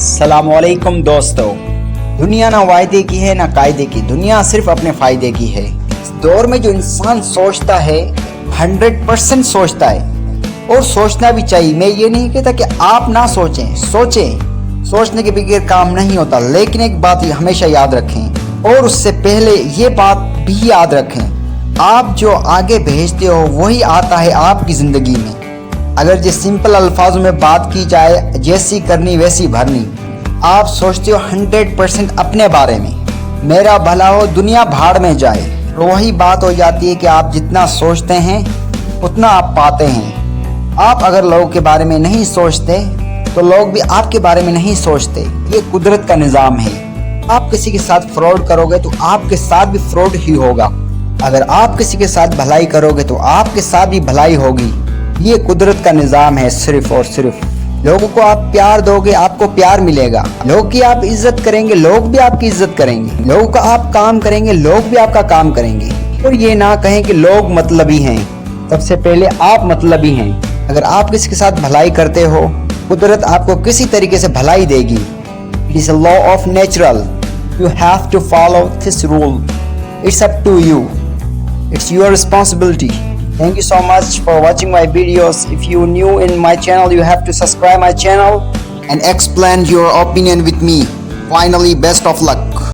السلام علیکم دوستو، دنیا نہ وعدے کی ہے نہ قاعدے کی، دنیا صرف اپنے فائدے کی ہے۔ اس دور میں جو انسان سوچتا ہے 100% سوچتا ہے، اور سوچنا بھی چاہیے۔ میں یہ نہیں کہتا کہ آپ نہ سوچیں، سوچنے کے بغیر کام نہیں ہوتا، لیکن ایک بات یہ ہمیشہ یاد رکھیں، اور اس سے پہلے یہ بات بھی یاد رکھیں، آپ جو آگے بھیجتے ہو وہی آتا ہے آپ کی زندگی میں۔ اگر جو سمپل الفاظوں میں بات کی جائے، جیسی کرنی ویسی بھرنی، آپ سوچتے ہو 100% اپنے بارے میں، میرا بھلا ہو دنیا بھاڑ میں جائے، وہی بات ہو جاتی ہے کہ آپ جتنا سوچتے ہیں اتنا آپ پاتے ہیں۔ آپ اگر لوگوں کے بارے میں نہیں سوچتے تو لوگ بھی آپ کے بارے میں نہیں سوچتے، یہ قدرت کا نظام ہے۔ آپ کسی کے ساتھ فراڈ کرو گے تو آپ کے ساتھ بھی فراڈ ہی ہوگا، اگر آپ کسی کے ساتھ بھلائی کرو گے تو آپ کے ساتھ بھی بھلائی ہوگی۔ یہ قدرت کا نظام ہے، صرف اور صرف لوگوں کو آپ پیار دو گے آپ کو پیار ملے گا، لوگ کی آپ عزت کریں گے لوگ بھی آپ کی عزت کریں گے، لوگوں کا آپ کام کریں گے لوگ بھی آپ کا کام کریں گے۔ اور یہ نہ کہیں کہ لوگ مطلبی ہیں، سب سے پہلے آپ مطلبی ہیں۔ اگر آپ کسی کے ساتھ بھلائی کرتے ہو، قدرت آپ کو کسی طریقے سے بھلائی دے گی۔ It is a law of natural. You have to follow this rule. It's up to you. It's your responsibility. Thank you so much for watching my videos. If you new in my channel, you have to subscribe my channel and explain your opinion with me. Finally, best of luck.